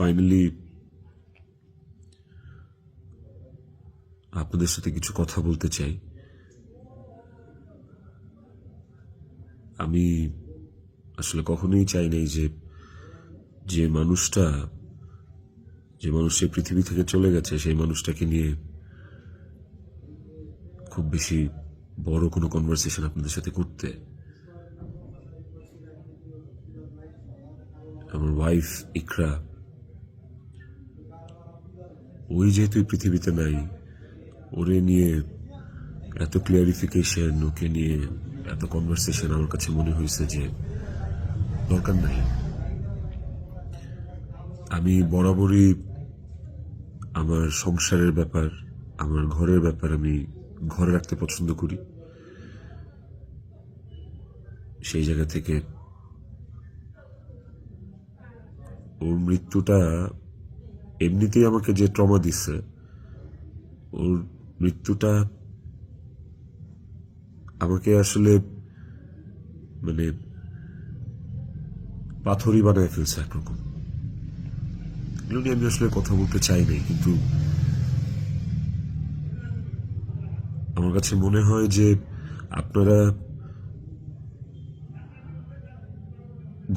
Finally আপনাদের সাথে কিছু কথা বলতে চাই। আমি আসলে কখনোই চাই নাই যে মানুষটা পৃথিবী থেকে চলে গেছে সেই মানুষটাকে নিয়ে খুব বেশি বড় কোনো কনভারসেশন আপনাদের সাথে করতে। আমার ওয়াইফ ইকরা, ওই যেহেতু পৃথিবীতে নাই, ওরে নিয়ে এত ক্লিয়ারিফিকেশন, ওকে নিয়ে এত কনভারসেশন আমার কাছে মনে হয়েছে যে দরকার নাই। আমি বরাবরই আমার সংসারের ব্যাপার, আমার ঘরের ব্যাপার আমি ঘরে রাখতে পছন্দ করি। সেই জায়গা থেকে ওর মৃত্যুটা এমনিতেই আমাকে যে ট্রমা দিচ্ছে, ওর মৃত্যুটা আমাকে আসলে মানে পাথরই বানায় ফেলছে একরকম। এগুলো নিয়ে আমি আসলে কথা বলতে চাই নাই, কিন্তু আমার কাছে মনে হয় যে আপনারা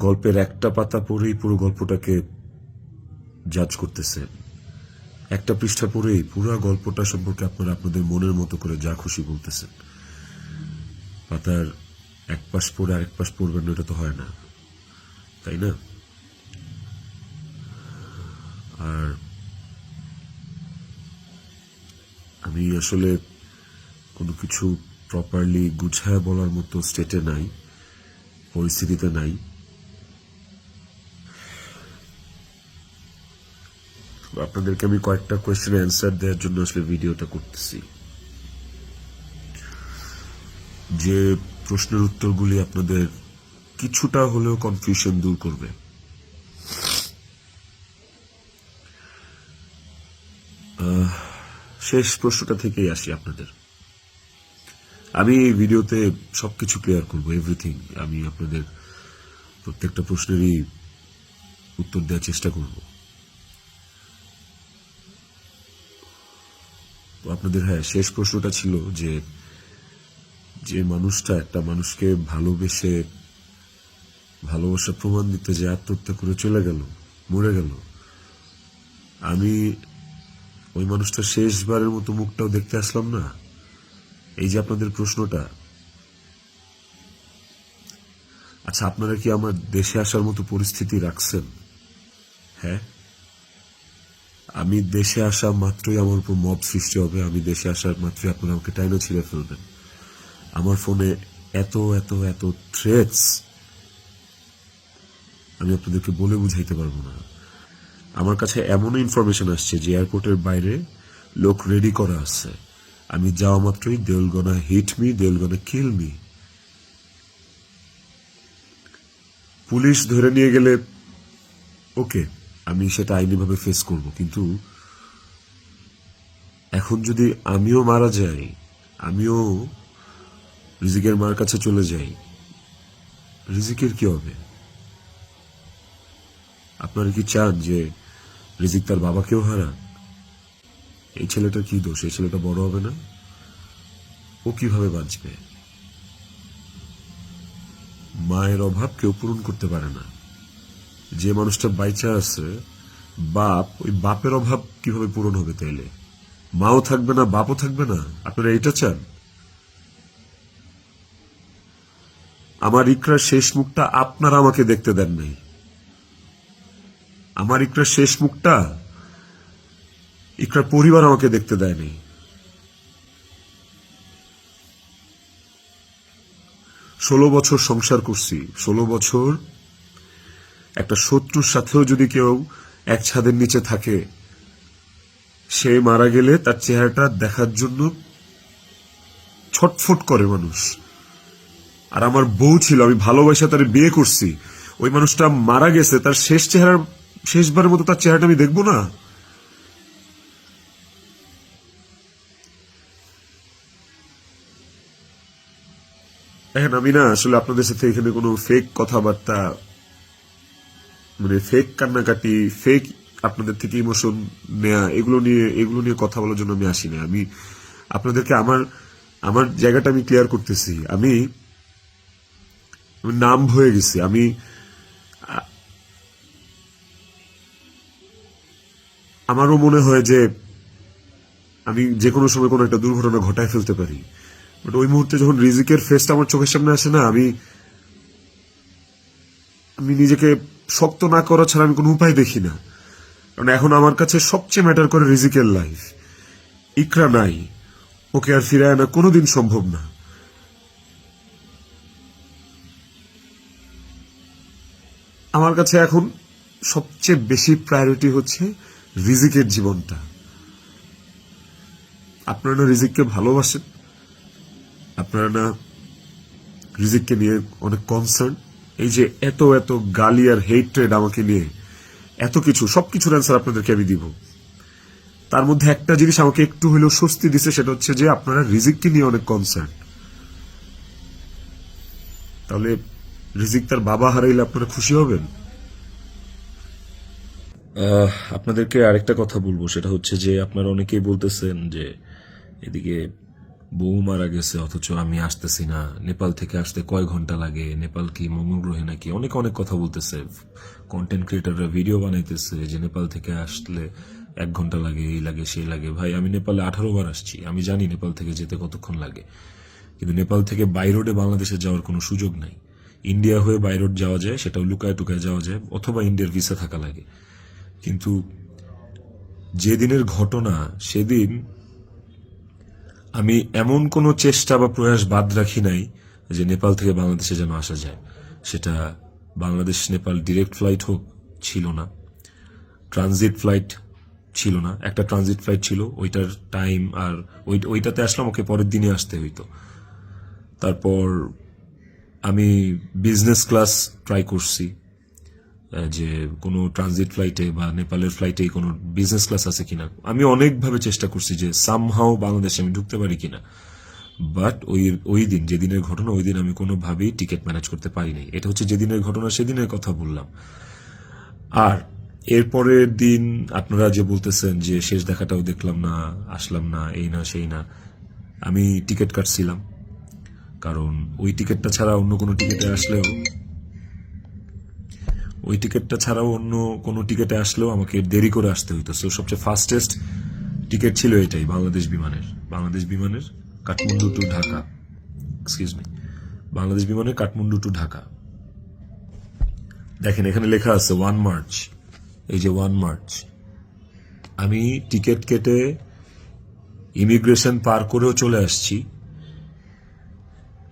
গল্পের একটা পাতা পড়েই পুরো গল্পটাকে জাজ করতেছেন। একটা পৃষ্ঠা পড়েই পুরো গল্পটা সম্পর্কে আপনারা আপনাদের মনের মতো করে যা খুশি বলতেছেন। পাতার এক পাশ পড়ে আরেক পাশ পড়বেন না, এটা তো হয় না, তাই না? আর আমি আসলে কোনো কিছু প্রপারলি গুছায় বলার মতো স্টেটে নাই, পরিস্থিতিতে নাই। আপনাদেরকে আমি কয়েকটা কোয়েশ্চেনের অ্যান্সার দেওয়ার জন্য আসলে ভিডিওটা করতেছি, যে প্রশ্নের উত্তরগুলি আপনাদের কিছুটা হলেও কনফিউশন দূর করবে। শেষ প্রশ্নটা থেকেই আসি আপনাদের। আমি এই ভিডিওতে সবকিছু ক্লিয়ার করবো, এভরিথিং। আমি আপনাদের প্রত্যেকটা প্রশ্নেরই উত্তর দেওয়ার চেষ্টা করব। আপনাদের শেষ প্রশ্নটা ছিল যে মানুষটা একটা মানুষকে ভালোবাসা প্রমাণ দিতে যে আত্মহত্যা করে চলে গেল, মরে গেল, আমি ওই মানুষটা শেষবারের মতো মুখটাও দেখতে আসলাম না। এই যে আপনাদের প্রশ্নটা, আচ্ছা আপনারা কি আমার দেশে আসার মতো পরিস্থিতি রাখছেন? হ্যাঁ, আমি দেশে আসা মাত্রই আমার উপর মব সৃষ্টি হবে। আমি দেশে আসার মাত্রই আপনারা আমাকে টাইনা ছিঁড়ে ফেলবেন। আমার ফোনে এত এত এত থ্রেটস আমি আপনাদেরকে বলে বুঝাইতে পারবো না। আমার কাছে এমন ইনফরমেশন আসছে যে এয়ারপোর্টের বাইরে লোক রেডি করা আছে, আমি যাওয়া মাত্রই they will gonna hit me, they will gonna kill me. Police ধরে নিয়ে গেলে ওকে, আমি সেটা আইনিভাবে ফেস করব, কিন্তু এখন যদি আমিও মারা যাই, আমিও রিজিকের মার কাছে চলে যাই, রিজিকের কি হবে? আপনারা কি চান যে রিজিক তার বাবাকেও হারান? এই ছেলেটার কি দোষ? এই ছেলেটা বড় হবে না? ও কিভাবে বাঁচবে? মায়ের অভাব কেউ পূরণ করতে পারে না। যে মানুষটা বাইচা আছে, ওই বাপের অভাব কিভাবে পূরণ হবে? তাইলে মাও থাকবে না, বাপও থাকবে না? আপনারা এটা চান? আমার ইকরার শেষ মুখটা আপনারা আমাকে দেখতে দেন নাই। আমার ইকরার শেষ মুখটা ইকরার পরিবার আমাকে দেখতে দেয়নি। 16 বছর সংসার করছি, 16 বছর একটা শত্রুর সাথেও যদি কেউ এক ছাদের নিচে থাকে, সে মারা গেলে তার চেহারাটা দেখার জন্য ছটফট করে মানুষ। আর আমার বউ ছিল, আমি ভালোবাসা তার বিয়ে করছি, ওই মানুষটা মারা গেছে, তার শেষবারের মতো তার চেহারাটা আমি দেখবো না? দেখেন, আমি না আসলে আপনাদের সাথে এখানে কোনো ফেক কথাবার্তা, মানে ফেক কান্নাকাটি, ফেক আপনাদের থেকে ইমোশন নেয়া, এগুলো নিয়ে কথা বলার জন্য আমি আসি না। আমি আপনাদেরকে আমার আমার জায়গাটা আমি ক্লিয়ার করতেছি। আমি নাম হয়ে গেছি। আমারও মনে হয় যে আমি যে কোনো সময় কোনো একটা দুর্ঘটনা ঘটায় ফেলতে পারি, বাট ওই মুহূর্তে যখন রিজিকের ফেসটা আমার চোখের সামনে আসে না, আমি নিজেকে শক্ত না করা ছাড়া আমি কোনো উপায় দেখি না। কারণ এখন আমার কাছে সবচেয়ে ম্যাটার করে রিজিকের লাইফ। ইকরা নাই, ওকে আর ফিরায় আনা কোনোদিন সম্ভব না। আমার কাছে এখন সবচেয়ে বেশি প্রায়োরিটি হচ্ছে রিজিকের জীবনটা। আপনারা না রিজিককে ভালোবাসেন, আপনারা না রিজিককে নিয়ে অনেক কনসার্ন। এই যে এত এত গালি আর হেট্রেড আমাকে নিয়ে, এত কিছু, সবকিছুর অ্যান্সার আপনাদেরকে আমি দিব। তার মধ্যে একটা জিনিস আমাকে একটু হলেও স্বস্তি দিছে, সেটা হচ্ছে যে আপনারা রিজিককে নিয়ে অনেক কনসার্ন। তাহলে রিজিক তার বাবা হারাইলে আপনারা খুশি হবেন? আপনাদেরকে আরেকটা কথা বলবো, সেটা হচ্ছে যে আপনারা অনেকেই বলতেছেন যে এদিকে বউ মারা গেছে অথচ আমি আসতেছি না, নেপাল থেকে আসতে কয় ঘন্টা লাগে, নেপাল কি মঙ্গল গ্রহে নাকি, অনেক অনেক কথা বলতেছে। কন্টেন্ট ক্রিয়েটাররা ভিডিও বানাইতেছে যে নেপাল থেকে আসলে 1 ঘন্টা লাগে, এই লাগে সেই লাগে। ভাই, আমি নেপালে 18 বার আসছি, আমি জানি নেপাল থেকে যেতে কতক্ষণ লাগে। কিন্তু নেপাল থেকে বাই রোডে বাংলাদেশে যাওয়ার কোনো সুযোগ নাই। ইন্ডিয়া হয়ে বাই রোড যাওয়া যায়, সেটাও লুকায় টুকায় যাওয়া যায়, অথবা ইন্ডিয়ার ভিসা থাকা লাগে। কিন্তু যেদিনের ঘটনা, সেদিন আমি এমন কোনো চেষ্টা বা প্রয়াস বাদ রাখি নাই যে নেপাল থেকে বাংলাদেশে যেন আসা যায়। সেটা বাংলাদেশ নেপাল ডিরেক্ট ফ্লাইট হোক, ছিল না। ট্রানজিট ফ্লাইট ছিল না, একটা ট্রানজিট ফ্লাইট ছিল, ওইটার টাইম আর ওইটাতে আসলাম, ওকে পরের দিনে আসতে হইতো। তারপর আমি বিজনেস ক্লাস ট্রাই করছি, যে কোনো ট্রানজিট ফ্লাইটে বা নেপালের ফ্লাইটে কোনো বিজনেস ক্লাস আছে কিনা। আমি অনেকভাবে চেষ্টা করছি যে সামহাও বাংলাদেশে আমি ঢুকতে পারি কিনা, বাট ওই দিন, যেদিনের ঘটনা, ওই দিন আমি কোনোভাবেই টিকিট ম্যানেজ করতে পারিনি। এটা হচ্ছে যেদিনের ঘটনা, সেদিনের কথা বললাম। আর এরপরের দিন আপনারা যে বলতেছেন যে শেষ দেখাটাও দেখলাম না, আসলাম না, এই না সেই না, আমি টিকিট কাটছিলাম। কারণ ওই টিকিটটা ছাড়া অন্য কোনো টিকিটে আসলেও আমাকে দেরি করে আসতে হইতো। সো সবচেয়ে ফাস্টেস্ট টিকিট ছিল এটাই, বাংলাদেশ বিমানের কাঠমান্ডু টু ঢাকা, বাংলাদেশ বিমানের কাঠমান্ডু টু ঢাকা। দেখেন এখানে লেখা আছে 1 মার্চ, এই যে 1 মার্চ। আমি টিকিট কেটে ইমিগ্রেশন পার করেও চলে আসছি।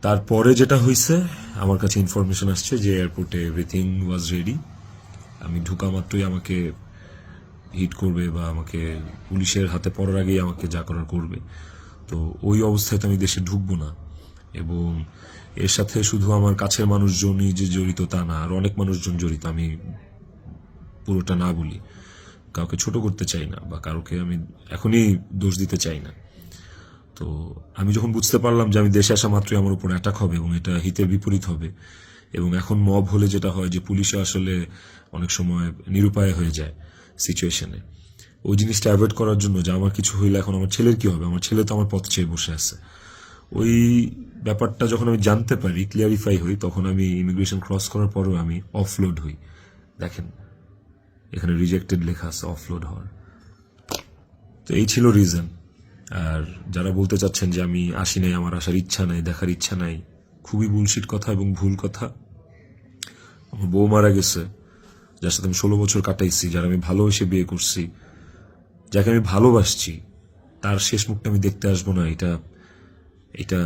তারপরে যেটা হয়েছে, আমার কাছে ইনফরমেশন আসছে যে এয়ারপোর্টে এভরিথিং ওয়াজ রেডি। আমি ঢুকা মাত্রই আমাকে হিট করবে বা আমাকে পুলিশের হাতে পড়ার আগেই আমাকে যা করার করবে। তো ওই অবস্থায় তো আমি দেশে ঢুকবো না। এবং এর সাথে শুধু আমার কাছের মানুষজনই যে জড়িত তা না, আর অনেক মানুষজন জড়িত। আমি পুরোটা না বলি, কাউকে ছোট করতে চাই না বা কাউকে আমি এখনই দোষ দিতে চাই না। তো আমি যখন বুঝতে পারলাম যে আমি দেশে আসা মাত্রই আমার উপর অ্যাটাক হবে এবং এটা হিতের বিপরীত হবে, এবং এখন মব হলে যেটা হয় যে পুলিশে আসলে অনেক সময় নিরুপায় হয়ে যায় সিচুয়েশনে, ওই জিনিসটা অ্যাভয়েড করার জন্য যে আমার কিছু হইলে এখন আমার ছেলের কি হবে, আমার ছেলে তো আমার পথ চেয়ে বসে আছে, ওই ব্যাপারটা যখন আমি জানতে পারি, ক্লিয়ারিফাই হই, তখন আমি ইমিগ্রেশন ক্রস করার পরেও আমি অফলোড হই। দেখেন এখানে রিজেক্টেড লেখা আছে, অফলোড হওয়ার। তো এই ছিল রিজন। আর যারা বলতে চাচ্ছেন যে আমি আসি নাই, আমার আসার ইচ্ছা নাই, দেখার ইচ্ছা নাই, খুবই বুলশিট কথা এবং ভুল কথা। আমার বউ মারা গেছে, যার সাথে আমি 16 বছর কাটাইছি, যারা আমি ভালোবেসে বিয়ে করছি, যাকে আমি ভালোবাসছি, তার শেষ মুখটা আমি দেখতে আসবো না, এটা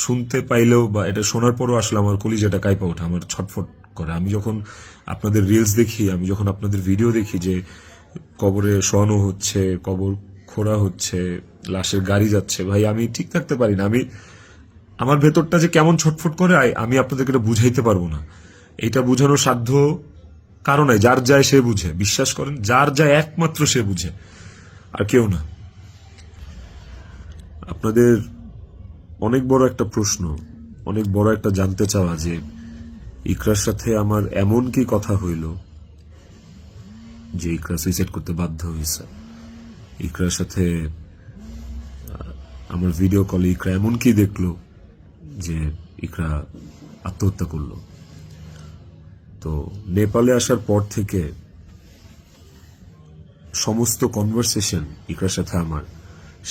শুনতে পাইলেও বা এটা শোনার পরও আসলে আমার কলিজাটা কাঁপা ওঠে, আমার ছটফট করে। আমি যখন আপনাদের রিলস দেখি, আমি যখন আপনাদের ভিডিও দেখি যে কবরে শোয়ানো হচ্ছে, কবর খোঁড়া হচ্ছে, লাশের গাড়ি যাচ্ছে, ভাই আমি ঠিক থাকতে পারি না। আমার ভেতরটা যে কেমন ছটফট করে, আমি আপনাদেরকে এটা বুঝাইতে পারবো না। এইটা বুঝানোর সাধ্য কারো নাই, যার যায় সে বুঝে। বিশ্বাস করেন, যার যায় একমাত্র সে বুঝে, আর কেউ না। আপনাদের অনেক বড় একটা প্রশ্ন, অনেক বড় একটা জানতে চাওয়া, যে ইকরার সাথে আমার এমন কি কথা হইল যে ইকরা সুইসাইড করতে বাধ্য হয়েছে। ইকরার সাথে আমার ভিডিও কলে ইকরা এমন কি দেখলো যে ইকরা আত্মহত্যা করলো। তো নেপালে আসার পর থেকে সমস্ত কনভারসেশন ইকরার সাথে আমার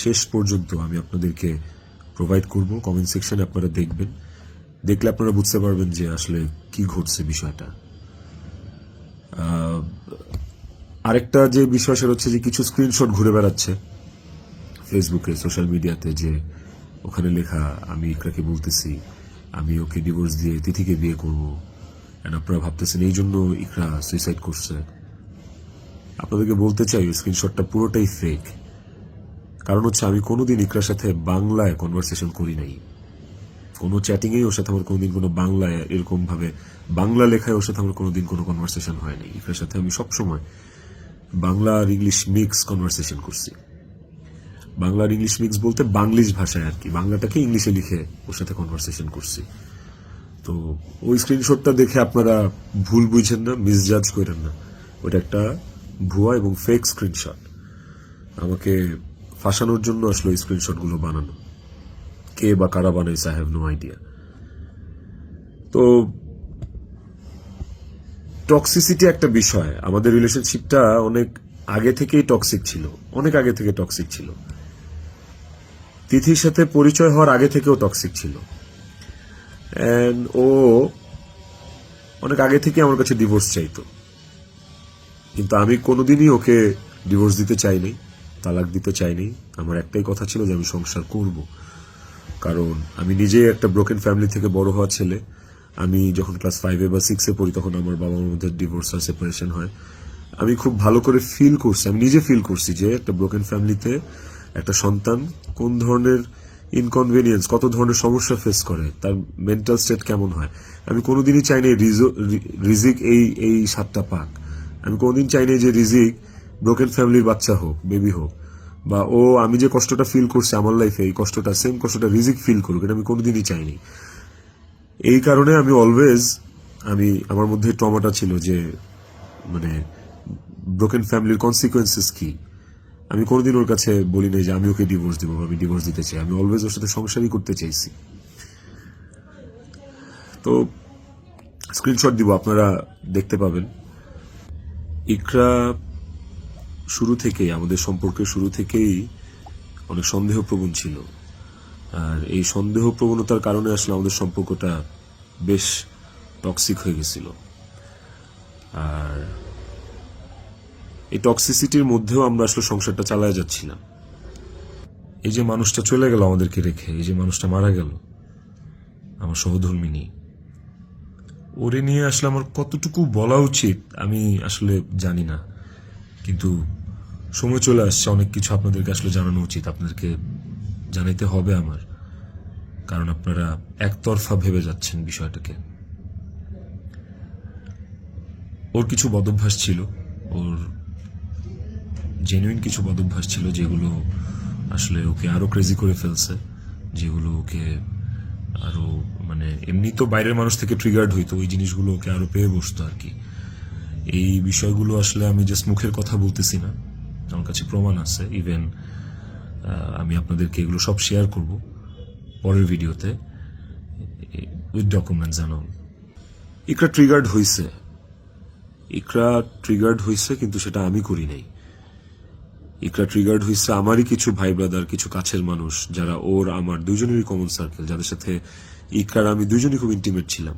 শেষ পর্যন্ত আমি আপনাদেরকে প্রোভাইড করব। কমেন্ট সেকশনে আপনারা দেখবেন, দেখলে আপনারা বুঝতে পারবেন যে আসলে কি ঘটছে বিষয়টা। আরেকটা যে বিষয় সেটা হচ্ছে যে কিছু স্ক্রিনশট ঘুরে বেড়াচ্ছে ফেসবুকে, সোশ্যাল মিডিয়াতে, যে ওখানে লেখা আমি ইকরাকে বলতেছি আমি ওকে ডিভোর্স দিয়ে তিথিকে বিয়ে করবো, আপনারা ভাবতেছেন এই জন্য ইকরা সুইসাইড করছে। আপনাদেরকে বলতে চাই স্ক্রিনশটটা পুরোটাই ফেক। কারণ হচ্ছে আমি কোনোদিন ইকরার সাথে বাংলায় কনভারসেশন করি নাই, কোনো চ্যাটিংয়েই ওর সাথে আমার কোনোদিন কোনো বাংলায় এরকম ভাবে বাংলা লেখায় ওর সাথে আমার কোনোদিন কোনো কনভারসেশন হয়নি। ইকরার সাথে আমি সবসময় বাংলা আর ইংলিশ মিক্স কনভারসেশন করছি। বাংলা আর ইংলিশ মিক্স বলতে বাংলিশ ভাষায় আর কি, বাংলাটাকে ইংলিশে লিখে ওর সাথে কনভারসেশন করছি। তো ওই স্ক্রিনশটটা দেখে আপনারা ভুল বুঝেন না, মিসজাজ করেন না, ওটা একটা ভুয়া এবং ফেক স্ক্রিনশট। আমাকে ফাঁসানোর জন্য আসলে ওই স্ক্রিনশটগুলো বানানো। কে বা কারা বানাইছে আই হ্যাভ নো আইডিয়া। তো টক্সিসিটি একটা বিষয়, আমাদের রিলেশনশিপটা অনেক আগে থেকেই টক্সিক ছিল, অনেক আগে থেকে টক্সিক ছিল। তিথির সাথে পরিচয় হওয়ার আগে থেকেও টক্সিক ছিল। এন্ড ও অনেক আগে থেকে আমার কাছে ডিভোর্স চাইতো, কিন্তু আমি কোনোদিনই ওকে ডিভোর্স দিতে চাইনি, তালাক দিতে চাইনি। আমার একটাই কথা ছিল যে আমি সংসার করব। কারণ আমি নিজে একটা ব্রোকেন ফ্যামিলি থেকে বড় হওয়া ছেলে। আমি যখন ক্লাস 5 বা 6 পড়ি তখন আমার বাবা মার মধ্যে ডিভোর্স আর সেপারেশন হয়। আমি খুব ভালো করে ফিল করছি, আমি নিজে ফিল করছি যে একটা ব্রোকেন ফ্যামিলিতে একটা সন্তান কোন ধরনের ইনকনভেনিয়েন্স, কত ধরনের সমস্যা ফেস করে, তার মেন্টাল স্টেট কেমন হয়। আমি কোনোদিনই চাইনি রিজিক এই সাতটা পাক। আমি কোনোদিন চাইনি যে রিজিক ব্রোকেন ফ্যামিলির বাচ্চা হোক, বেবি হোক, বা ও আমি যে কষ্টটা ফিল করছি আমার লাইফে এই কষ্টটা, সেম কষ্টটা রিজিক ফিল করুক, এটা আমি কোনোদিনই চাইনি। এই কারণে আমি অলওয়েজ আমার মধ্যে ট্রমাটা ছিল যে মানে ব্রোকেন ফ্যামিলির কনসিকুয়েন্সেস কি। আমি কোনোদিন ওর কাছে বলি নাই যে আমি ওকে ডিভোর্স দিব বা আমি ডিভোর্স দিতে চাই। আমি অলওয়েজ ওর সাথে সংসারই করতে চাইছি। তো স্ক্রিনশট দিব, আপনারা দেখতে পাবেন। ইকরা শুরু থেকেই, আমাদের সম্পর্কের শুরু থেকেই অনেক সন্দেহপ্রবণ ছিল। আর এই সন্দেহ প্রবণতার কারণে আসলে আমাদের সম্পর্কটা বেশ টক্সিক হয়ে গেছিল। আর এই টক্সিসিটির মধ্যেও আমরা আসলে সংসারটা চালায় যাচ্ছিলাম। এই যে মানুষটা চলে গেল আমাদেরকে রেখে, এই যে মানুষটা মারা গেল, আমার সহধর্মিনী, ওরে নিয়ে আসলে আমার কতটুকু বলা উচিত আমি আসলে জানি না। কিন্তু সময় চলে আসছে, অনেক কিছু আপনাদেরকে আসলে জানানো উচিত, আপনাদেরকে জানাইতে হবে আমার। কারণ আপনারা একতরফা ভেবে যাচ্ছেন বিষয়টাকে। ওর কিছু বদভ্যাস ছিল, ওর জেনুইন কিছু বদভ্যাস ছিল যেগুলো আসলে ওকে আরো ক্রেজি করে ফেলছে, যেগুলো ওকে আরো মানে এমনি তো বাইরের মানুষ থেকে ট্রিগার্ড হইতো, ওই জিনিসগুলো ওকে আরো পেয়ে বসতো আর কি। এই বিষয়গুলো আসলে আমি জাস্ট মুখের কথা বলতেছি না, আমার কাছে প্রমাণ আছে। ইভেন আমি আপনাদেরকে এগুলো সব শেয়ার করব পরের ভিডিওতে উইথ ডকুমেন্টস জানাও। ইকরা ট্রিগার্ড হয়েছে, কিন্তু সেটা আমি করি নাই। ইকরা ট্রিগার্ড হয়েছে আমারই কিছু ভাই ব্রাদার, কিছু কাছের মানুষ, যারা ওর আমার দুজনেরই কমন সার্কেল, যাদের সাথে ইকরার আমি দুজনই খুব ইন্টিমেট ছিলাম।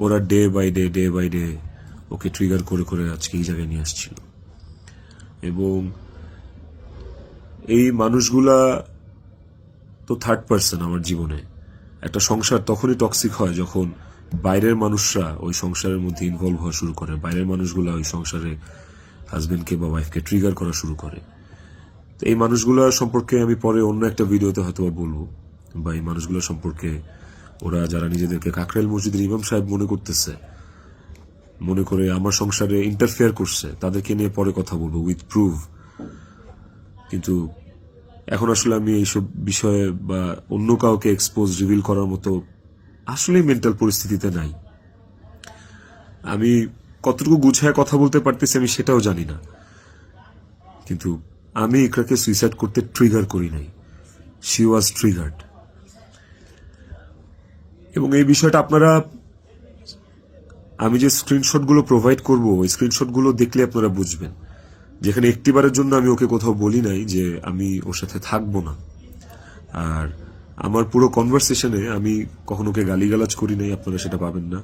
ওরা ডে বাই ডে ওকে ট্রিগার করে করে আজকে এই জায়গায় নিয়ে আসছিল। এবং এই মানুষগুলা তো থার্ড পার্সন আমার জীবনে। একটা সংসার তখনই টক্সিক হয় যখন বাইরের মানুষরা ওই সংসারের মধ্যে ইনভলভ হওয়া শুরু করে, বাইরের মানুষগুলা ওই সংসারে হাজবেন্ডকে বা ওয়াইফকে ট্রিগার করা শুরু করে। তো এই মানুষগুলা সম্পর্কে আমি পরে অন্য একটা ভিডিওতে হয়তো বলবো, বা এই মানুষগুলো সম্পর্কে ওরা যারা নিজেদেরকে কাকরাইল মসজিদের ইমাম সাহেব মনে করতেছে, মনে করে আমার সংসারে ইন্টারফেয়ার করছে, তাদেরকে নিয়ে পরে কথা বলবো উইথ প্রুফ। কিন্তু এখন আসলে আমি এইসব বিষয়ে বা অন্য কাউকে এক্সপোজ রিভিল করার মতো আসলে মেন্টাল পরিস্থিতিতে নাই। আমি কতটুকু গুছায় কথা বলতে পারতেছি আমি সেটাও জানি না, কিন্তু আমি ইকরাকে সুইসাইড করতে ট্রিগার করি নাই, শি ওয়াজ ট্রিগার্ড। এবং এই বিষয়টা আপনারা, আমি যে স্ক্রিনশটগুলো প্রোভাইড করব ওই স্ক্রিনশটগুলো দেখলে আপনারা বুঝবেন, যেখানে একটিবারের জন্য আমি ওকে কোথাও বলি নাই যে আমি ওর সাথে থাকবো না। আর আমার পুরো কনভারসেশনে আমি কখনো ওকে গালিগালাজ করি নাই, আপনারা সেটা পাবেন না।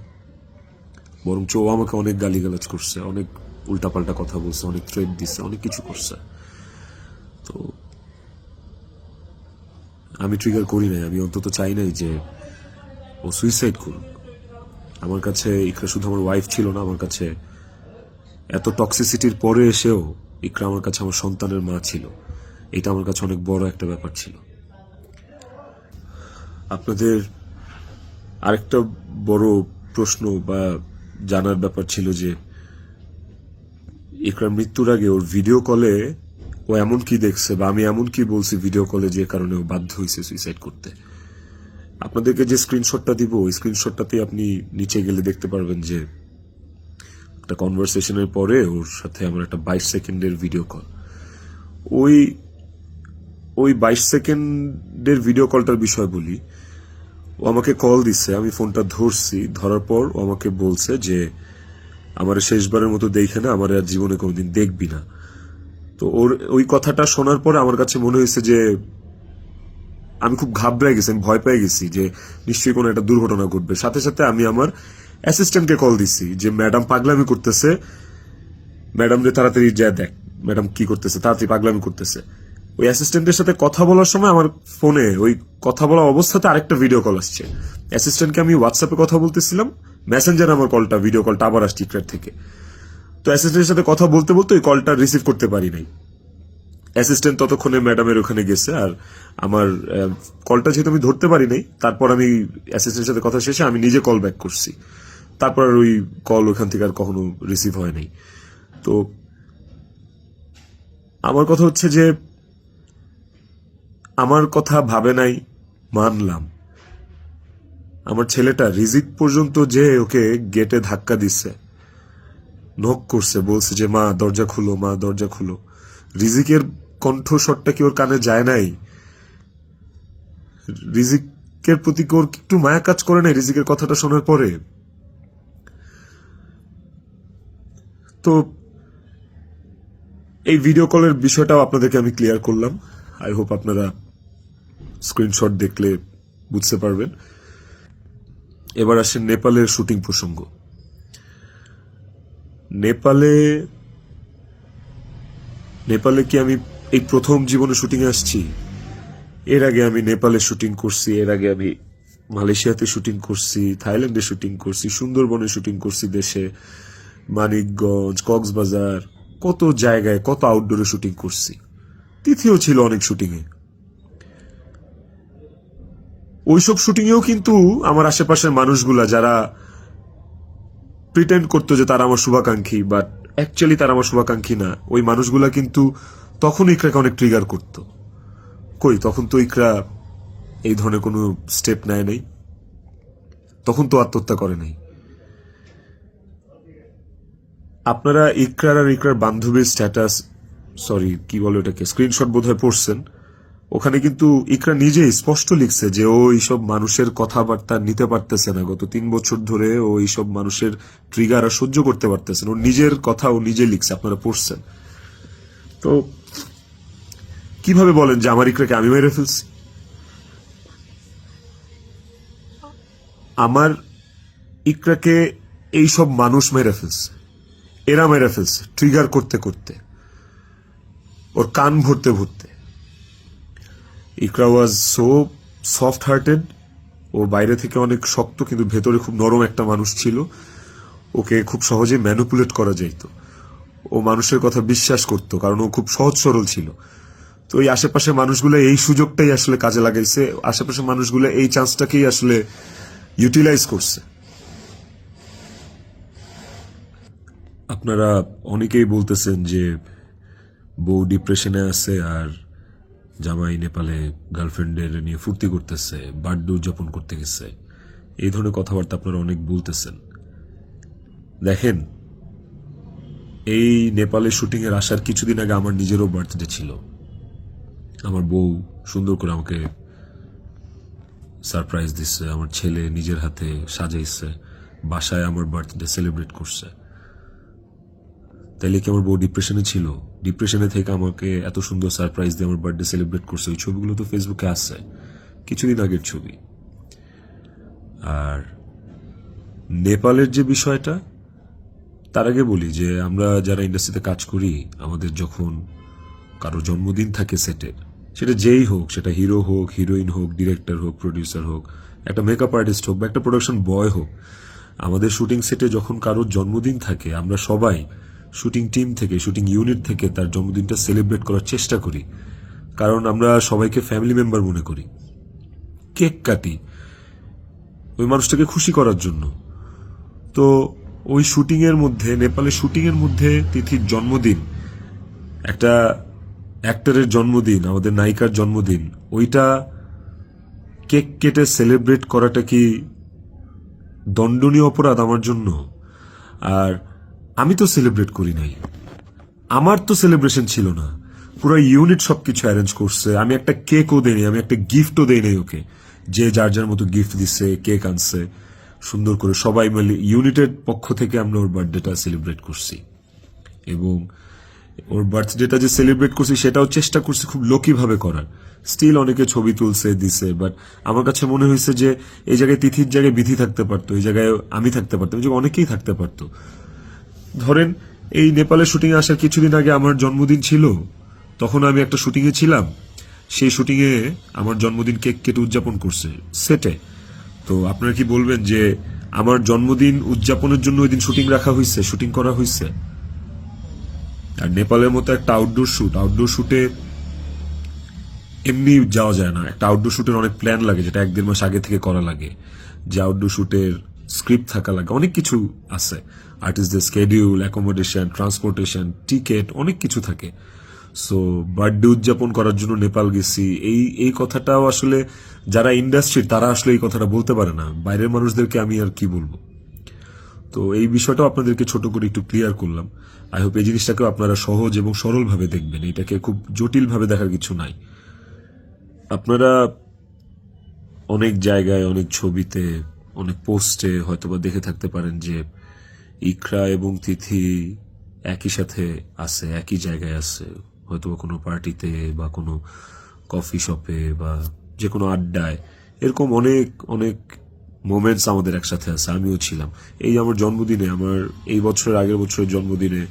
বরঞ্চ ও আমাকে অনেক গালিগালাজ করছে, অনেক উল্টাপাল্টা কথা বলছে, অনেক থ্রেট দিচ্ছে, অনেক কিছু করছে। তো আমি ট্রিগার করি নাই, আমি অন্তত চাই নাই যে ও সুইসাইড করুক। আমার কাছে ইকরা শুধু আমার ওয়াইফ ছিল না, আমার কাছে এত টক্সিসিটির পরে এসেও ইকরা আমার কাছে আমার সন্তানের মা ছিল। এটা আমার কাছে অনেক বড় একটা ব্যাপার ছিল। আপনাদের আরেকটা বড় প্রশ্ন বা জানার ব্যাপার ছিল যে ইকরার মৃত্যুর আগে ওর ভিডিও কলে ও এমন কি দেখছে বা আমি এমন কি বলছি ভিডিও কলে যে কারণে ও বাধ্য হয়েছে সুইসাইড করতে। আপনাদেরকে যে স্ক্রিনশটটা দিব ওই স্ক্রিনশটটাতে আপনি নিচে গেলে দেখতে পারবেন যে একটা কনভারসেশনের পরে ওর সাথে আমার একটা 22 সেকেন্ডের ভিডিও কল। ওই 22 সেকেন্ডের ভিডিও কলটার বিষয় বলি। ও আমাকে কল দিচ্ছে, আমি ফোনটা ধরছি, ধরার পর ও আমাকে বলছে যে আমার শেষবারের মতো দেখে না, আমার আর জীবনে কোনোদিন দেখবি না। তো ওর ওই কথাটা শোনার পরে আমার কাছে মনে হয়েছে যে আমি খুব ঘাবড়ে গেছি, আমি ভয় পেয়ে গেছি যে নিশ্চয়ই কোনো একটা দুর্ঘটনা ঘটবে। সাথে সাথে আমি আমার অ্যাসিস্ট্যান্টকে কল দিছি যে ম্যাডাম পাগলামি করতেছে, ম্যাডাম রে তাড়াতাড়ি যা দেখ ম্যাডাম কি করতেছে, তাড়াতাড়ি পাগলামি করতেছে। ওই অ্যাসিস্ট্যান্টের সাথে কথা বলার সময় আমার ফোনে ওই কথা বলা অবস্থাতে আরেকটা ভিডিও কল আসছে। অ্যাসিস্ট্যান্টকে আমি হোয়াটসঅ্যাপে কথা বলতেছিলাম, মেসেঞ্জারে আমার ভিডিও কলটা আবার আসছে ইকরার থেকে। তো অ্যাসিস্ট্যান্টের সাথে কথা বলতে বলতে ওই কলটা রিসিভ করতে পারি নাই। অ্যাসিস্ট্যান্ট ততক্ষণে ম্যাডামের ওখানে গেছে, আর আমার কলটা যেহেতু আমি ধরতে পারি নাই, তারপর আমি অ্যাসিস্ট্যান্টের সাথে কথা শেষে আমি নিজে কল ব্যাক করছি। তারপর আর ওই কল ওখান থেকে আর কখনো রিসিভ হয় নাই। তো আমার কথা হচ্ছে যে আমার কথা ভাবে নাই, মানলাম। আমার ছেলেটা রিজিক পর্যন্ত যে ওকে গেটে ধাক্কা দিচ্ছে, নক করছে, বলছে যে মা দরজা খুলো, মা দরজা খুলো। রিজিকের কণ্ঠস্বরটা কি ওর কানে যায় নাই? রিজিকের প্রতি ওর একটু মায়া কাজ করে নাই রিজিকের কথাটা শোনার পরে? তো এই ভিডিও কলের বিষয়টাও আপনাদেরকে আমি ক্লিয়ার করলাম। আই হোপ আপনারা স্ক্রিনশট দেখলে বুঝতে পারবেন। এবার আসেন নেপালের শুটিং প্রসঙ্গ। নেপালে কি আমি এই প্রথম জীবনে শুটিং এ আসছি? এর আগে আমি নেপালে শুটিং করছি, এর আগে আমি মালয়েশিয়াতে শুটিং করছি, থাইল্যান্ডে শুটিং করছি, সুন্দরবনে শুটিং করছি, দেশে মানিকগঞ্জ, কক্সবাজার, কত জায়গায় কত আউটডোরে শুটিং করছি। তিথিও ছিল অনেক শুটিং এ। ওইসব শুটিং এও কিন্তু আমার আশেপাশের মানুষগুলা যারা প্রিটেন্ড করতো যে তারা আমার শুভাকাঙ্ক্ষী, বাট অ্যাকচুয়ালি তারা আমার শুভাকাঙ্ক্ষী না, ওই মানুষগুলা কিন্তু তখন ইকরাকে অনেক ট্রিগার করতো। কই তখন তো ইকরা এই ধরনের কোনো স্টেপ নেয় নাই, তখন তো আত্মহত্যা করে নাই। আপনারা ইকরার আর ইকরার বান্ধবীর স্ট্যাটাস, সরি কি বলে ওটাকে, স্ক্রিনশট বোধহয় পড়ছেন। ওখানে কিন্তু ইকরা নিজেই স্পষ্ট লিখছে যে ও এইসব মানুষের কথাবার্তা নিতে পারতেছে না। গত 3 বছর ধরে ও এইসব মানুষের ট্রিগার আর সহ্য করতে পারতেছে না। ওর নিজের কথা ও নিজে লিখছে, আপনারা পড়ছেন। তো কিভাবে বলেন যে আমার ইকরাকে আমি মেরে ফেলছি? আমার ইকরাকে এইসব মানুষ মেরে ফেলছে, এরা মেরে ফেলছে ট্রিগার করতে করতে, ওর কান ভরতে ভরতে। ইকরা ওয়াজ সো সফট হার্টেড, ও বাইরে থেকে অনেক শক্ত কিন্তু ভেতরে খুব নরম একটা মানুষ ছিল। ওকে খুব সহজে ম্যানিপুলেট করা যাইত, ও মানুষের কথা বিশ্বাস করত কারণ ও খুব সহজ সরল ছিল। তো এই আশেপাশের মানুষগুলো এই সুযোগটাই আসলে কাজে লাগাইছে, আশেপাশের মানুষগুলো এই চান্সটাকেই আসলে ইউটিলাইজ করছে। আপনারা অনেকেই বলতেছেন যে বউ ডিপ্রেশনে আছে আর জামাই নেপালে গার্লফ্রেন্ডের নিয়ে ফুর্তি করতেছে, বার্থডে উদযাপন করতে গেছে, এই ধরনের কথাবার্তা আপনারা অনেক বলতেছেন। দেখেন, এই নেপালে শুটিং এর আসার কিছুদিন আগে আমার নিজেরও বার্থডে ছিল। আমার বউ সুন্দর করে আমাকে সারপ্রাইজ দিচ্ছে, আমার ছেলে নিজের হাতে সাজাইছে, বাসায় আমার বার্থডে সেলিব্রেট করছে। তাইলে কি আমার বউ ডিপ্রেশনে ছিল? ডিপ্রেশনে থেকে আমাকে এত সুন্দর সারপ্রাইজ দিয়ে আমার বার্থডে সেলিব্রেট করছে। ওই ছবিগুলো তো ফেসবুকে আসছে, কিছুদিন আগের ছবি। আর নেপালের যে বিষয়টা, তার আগে বলি যে আমরা যারা ইন্ডাস্ট্রিতে কাজ করি, আমাদের যখন কারো জন্মদিন থাকে সেটের, সেটা যেই হোক, সেটা হিরো হোক, হিরোইন হোক, ডিরেক্টর হোক, প্রডিউসার হোক, একটা মেকআপ আর্টিস্ট হোক বা একটা প্রোডাকশন বয় হোক, আমাদের শুটিং সেটে যখন কারোর জন্মদিন থাকে, আমরা সবাই শুটিং টিম থেকে, শুটিং ইউনিট থেকে তার জন্মদিনটা সেলিব্রেট করার চেষ্টা করি। কারণ আমরা সবাইকে ফ্যামিলি মেম্বার মনে করি। কেক কাটি ওই মানুষটাকে খুশি করার জন্য। তো ওই শুটিং এর মধ্যে, নেপালের শুটিং এর মধ্যে তিথির জন্মদিন, একটা অ্যাক্টরের জন্মদিন, আমাদের নায়িকার জন্মদিন, ওইটা কেক কেটে সেলিব্রেট করাটা কি দণ্ডনীয় অপরাধ আমার জন্য? আর আমি তো সেলিব্রেট করি নাই, আমার তো সেলিব্রেশন ছিল না, পুরো ইউনিট সবকিছু অ্যারেঞ্জ করছে। আমি একটা কেকও দেইনি, আমি একটা গিফটও দেই নাই ওকে। যে যার যার মতো গিফট দিচ্ছে, কেক আনছে, সুন্দর করে সবাই মিলে ইউনিটের পক্ষ থেকে আমরা ওর বার্থডেটা সেলিব্রেট করছি। এবং ওর বার্থডেটা যে সেলিব্রেট করছি সেটাও চেষ্টা করছি খুব লোকি ভাবে করার। স্টিল অনেকে ছবি তুলছে, দিছে, বাট আমার কাছে মনে হয়েছে যে এই জায়গায় তিথির জায়গায় বিধি থাকতে পারতো, এই জায়গায় আমি থাকতে পারতাম, এই জায়গায় অনেকেই থাকতে পারতো। ধরেন এই নেপালের শুটিং এ আসার কিছুদিন আগে আমার জন্মদিন ছিল, তখন আমি একটা শুটিং এ ছিলাম। সেই শুটিং এ আমার জন্মদিন কেক কেটে উদযাপন করছে সেটে। তো আপনারা কি বলবেন যে আমার জন্মদিন উদযাপনের জন্য ওই দিন শুটিং রাখা হয়েছে, শুটিং করা হয়েছে? আর নেপালের মতো একটা আউটডোর শুটে এমনি যাওয়া যায় না। একটা আউটডোর শুটের অনেক প্ল্যান লাগে, যেটা 1-1.5 মাস আগে থেকে করা লাগে। যে আউটডোর শুটের স্ক্রিপ্ট থাকা লাগে, অনেক কিছু আছে। আর্টিস্টদের স্কেডিউল, অ্যাকোমোডেশন, ট্রান্সপোর্টেশন, টিকেট, অনেক কিছু থাকে। সো বার্থডে উদযাপন করার জন্য নেপাল গেছি, এই কথাটাও আসলে যারা ইন্ডাস্ট্রির তারা আসলে এই কথাটা বলতে পারে না। বাইরের মানুষদেরকে আমি আর কি বলবো? তো এই বিষয়টাও আপনাদেরকে ছোট করে একটু ক্লিয়ার করলাম। আই হোপ এই জিনিসটাকেও আপনারা সহজ এবং সরলভাবে দেখবেন, এটাকে খুব জটিলভাবে দেখার কিছু নাই। আপনারা অনেক জায়গায়, অনেক ছবিতে, অনেক পোস্টে হয়তোবা দেখে থাকতে পারেন যে ইকরা এবং তিথি একই সাথে আছে, একই জায়গায় আছে, হয়তোবা কোনো পার্টিতে বা কোনো কফি শপে বা যে কোনো আড্ডায়। এরকম অনেক অনেক মোমেন্টস আমাদের একসাথে আছে, আমিও ছিলাম। এই আমার জন্মদিনে, আমার এই বছরের আগের বছরের জন্মদিনে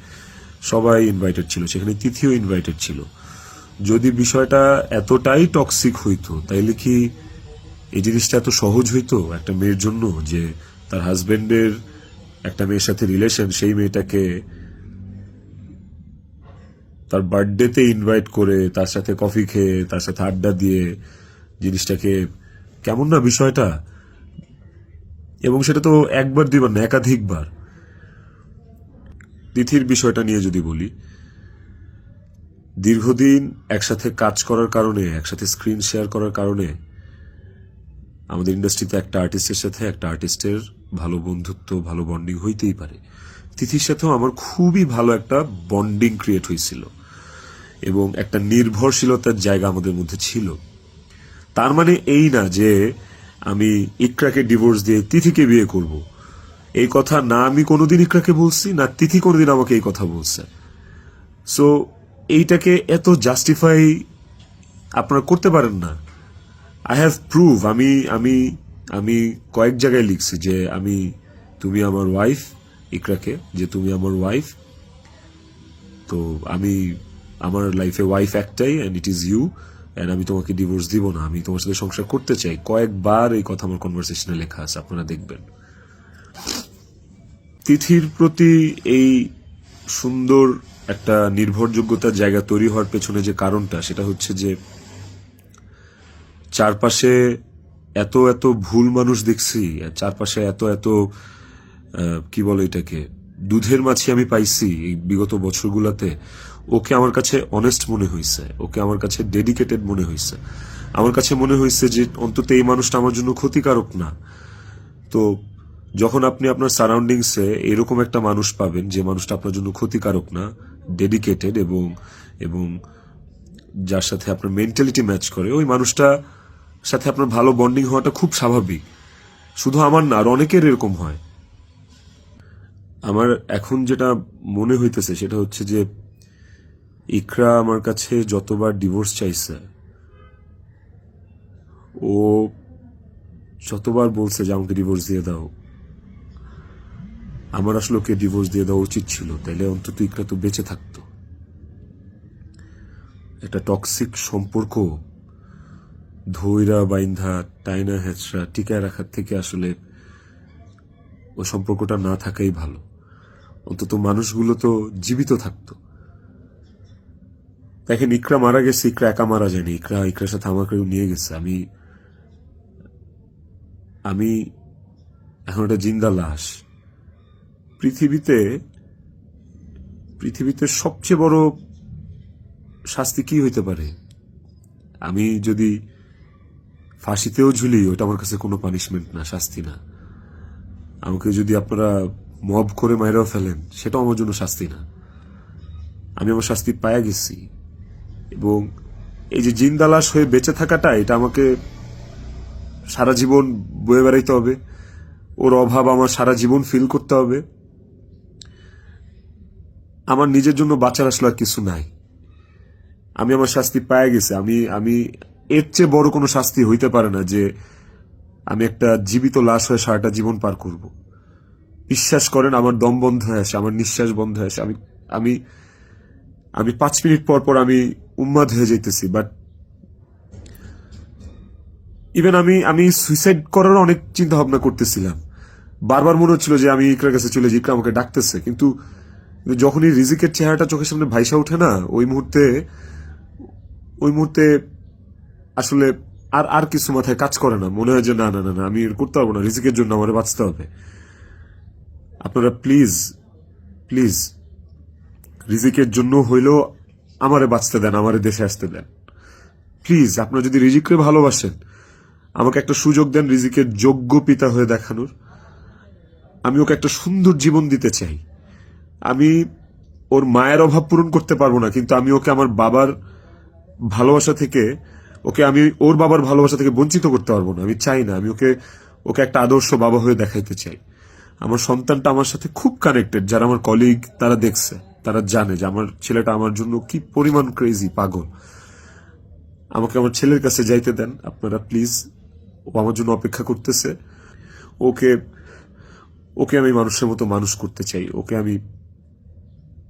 সবাই ইনভাইটেড ছিল, সেখানে তিথিও ইনভাইটেড ছিল। যদি বিষয়টা এতটাই টক্সিক হইতো, তাইলে কি এই জিনিসটা এত সহজ হইতো একটা মেয়ের জন্য যে তার হাজবেন্ডের একটা মেয়ের সাথে রিলেশন, সেই মেয়েটাকে তার বার্থডেতে ইনভাইট করে তার সাথে কফি খেয়ে তার সাথে আড্ডা দিয়ে, জিনিসটাকে কেমন না বিষয়টা? এবং সেটা তো একবার দুইবার না, একাধিকবার। তিথির বিষয়টা নিয়ে যদি বলি, দীর্ঘদিন একসাথে কাজ করার কারণে, একসাথে স্ক্রিন শেয়ার করার কারণে আমাদের ইন্ডাস্ট্রিতে একটা আর্টিস্টের সাথে একটা আর্টিস্টের ভালো বন্ধুত্ব, ভালো বন্ডিং হইতেই পারে। তিথির সাথেও আমার খুবই ভালো একটা বন্ডিং ক্রিয়েট হয়েছিল এবং একটা নির্ভরশীলতার জায়গা আমাদের মধ্যে ছিল। তার মানে এই না যে আমি ইকরাকে ডিভোর্স দিয়ে তিথিকে বিয়ে করব। এই কথা না আমি কোনোদিন ইকরাকে বলছি, না তিথি কোনোদিন আমাকে এই কথা বলছে। সো এইটাকে এত জাস্টিফাই আপনারা করতে পারেন না। আই হ্যাভ প্রুভ, আমি আমি আমি কয়েক জায়গায় লিখছি যে তুমি আমার ওয়াইফ, ইকরাকে, যে তুমি আমার ওয়াইফ। তো আমার লাইফে ওয়াইফ একটাই, and it is you, and আমি তোমাকে ডিভোর্স দিব না, আমি তোমার সাথে সংসার করতে চাই। কয়েকবার এই কথা আমার কনভারসেশনে লেখা আছে, আপনারা দেখবেন। তিথির প্রতি এই সুন্দর একটা নির্ভরযোগ্যতার জায়গা তৈরি হওয়ার পেছনে যে কারণটা, সেটা হচ্ছে যে চারপাশে এত এত ভুল মানুষ দেখছি, চারপাশে এত এত কি বলে এটাকে, দুধের মাছি আমি পাইছি এই বিগত বছরগুলোতে। ওকে আমার কাছে অনেস্ট মনে হয়েছে, ওকে আমার কাছে ডেডিকেটেড মনে হয়েছে। আমার কাছে মনে হয়েছে যে অন্তত এই মানুষটা আমার জন্য ক্ষতিকারক না। তো যখন আপনি আপনার সারাউন্ডিংসে এরকম একটা মানুষ পাবেন যে মানুষটা আপনার জন্য ক্ষতিকারক না, ডেডিকেটেড এবং এবং যার সাথে আপনার মেন্টালিটি ম্যাচ করে, ওই মানুষটা সাথে আপনার ভালো বন্ডিং হওয়াটা খুব স্বাভাবিক। শুধু আমার না, আর অনেকের এরকম হয়। আমার এখন যেটা মনে হইতেছে সেটা হচ্ছে যে ইকরা আমার কাছে যতবার ডিভোর্স চাইছে, ও যতবার বলছে যে আমাকে ডিভোর্স দিয়ে দাও, আমার আসলে ওকে ডিভোর্স দিয়ে দেওয়া উচিত ছিল, তাইলে অন্তত ইকরা তো বেঁচে থাকতো। একটা টক্সিক সম্পর্ক ধৈরা বাইন্ধা টাইনা হেঁচড়া টিকায় রাখার থেকে আসলে ওই সম্পর্কটা না থাকাই ভালো। অন্তত মানুষগুলো তো জীবিত থাকতো। দেখেন, ইকরা মারা গেছে, ইকরা একা মারা যায়নি, ইকরার সাথে আমাকেও নিয়ে গেছে। আমি আমি এখন একটা জিন্দা লাশ। পৃথিবীতে পৃথিবীতে সবচেয়ে বড় শাস্তি কি হইতে পারে? আমি যদি ফাঁসিতেও ঝুলি, ওটা আমার কাছে কোনো পানিশমেন্ট না, শাস্তি না। আমাকে যদি আপনারা মব করে মাইরাও ফেলেন, সেটাও আমার জন্য শাস্তি না। আমি আমার শাস্তি পায়া গেছি। এবং এই যে জিন্দা লাশ হয়ে বেঁচে থাকাটা, এটা আমাকে সারা জীবন বয়ে বেড়াইতে হবে। ওর অভাব আমার সারা জীবন ফিল করতে হবে। আমার নিজের জন্য বাঁচার আসলে আর কিছু নাই। আমি আমার শাস্তি পায়ে গেছি। আমি আমি এর চেয়ে বড় কোনো শাস্তি হইতে পারে না যে আমি একটা জীবিত লাশ হয়ে সারাটা জীবন পার করব। বিশ্বাস করেন, আমার দম বন্ধ হয়ে আসে, আমার নিঃশ্বাস বন্ধ হয়ে আসে। আমি আমি আমি 5 মিনিট পর পর আমি উন্মাদ হয়ে যাইতেছি। বাট ইভেন আমি সুইসাইড করার অনেক চিন্তা ভাবনা করতেছিলাম। বারবার মনে হচ্ছিল যে আমি ইকরার কাছে চলে যাই, ইকরা আমাকে ডাকতেছে। কিন্তু যখনই রিজিকের চেহারাটা চোখের সামনে ভাইসা ওঠে না, ওই মুহূর্তে আসলে আর আর কিছু মাথায় কাজ করে না। মনে হয় যে না না না না, আমি করতে পারবো না, রিজিকের জন্য আমার বাঁচতে হবে। আপনারা প্লিজ প্লিজ রিজিকের জন্য হইলেও আমারে বাঁচতে দেন, আমারে দেশে আসতে দেন প্লিজ। আপনারা যদি রিজিককে ভালোবাসেন, আমাকে একটা সুযোগ দেন রিজিকের যোগ্য পিতা হয়ে দেখানোর। আমি ওকে একটা সুন্দর জীবন দিতে চাই। আমি ওর মায়ের অভাব পূরণ করতে পারবো না, কিন্তু আমি ওকে আমার বাবার ভালোবাসা থেকে, আমি ওর বাবার ভালোবাসা থেকে বঞ্চিত করতে পারবো না। আমি চাই না। আমি ওকে ওকে একটা আদর্শ বাবা হয়ে দেখাইতে চাই। আমার সন্তানটা আমার সাথে খুব কানেক্টেড। যারা আমার কলিগ, তারা দেখছে, তারা জানে যে আমার ছেলেটা আমার জন্য কি পরিমাণ ক্রেজি, পাগল। আমাকে আমার ছেলের কাছে যাইতে দেন আপনারা প্লিজ। ও আমার জন্য অপেক্ষা করতেছে। ওকে ওকে আমি মানুষের মতো মানুষ করতে চাই। ওকে আমি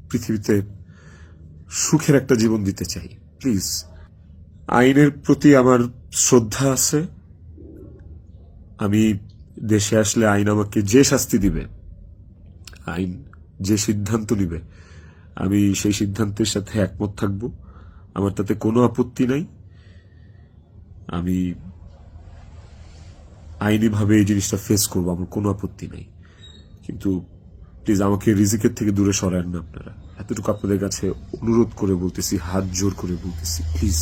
পৃথিবীতে সুখের একটা জীবন দিতে চাই। প্লিজ। আইনের প্রতি আমার শ্রদ্ধা আছে। আমি দেশে আসলে আইন আমাকে যে শাস্তি দিবে, আইন যে সিদ্ধান্ত নিবে, আমি সেই সিদ্ধান্তের সাথে একমত থাকব। আমার তাতে কোনো আপত্তি নাই। আমি আইনিভাবে এই জিনিসটা ফেস করবো, আমার কোনো আপত্তি নাই। কিন্তু প্লিজ আমাকে রিজিকের থেকে দূরে সরান না আপনারা। এতটুকু আপনাদের কাছে অনুরোধ করে বলতেছি, হাত জোর করে বলতেছি, প্লিজ।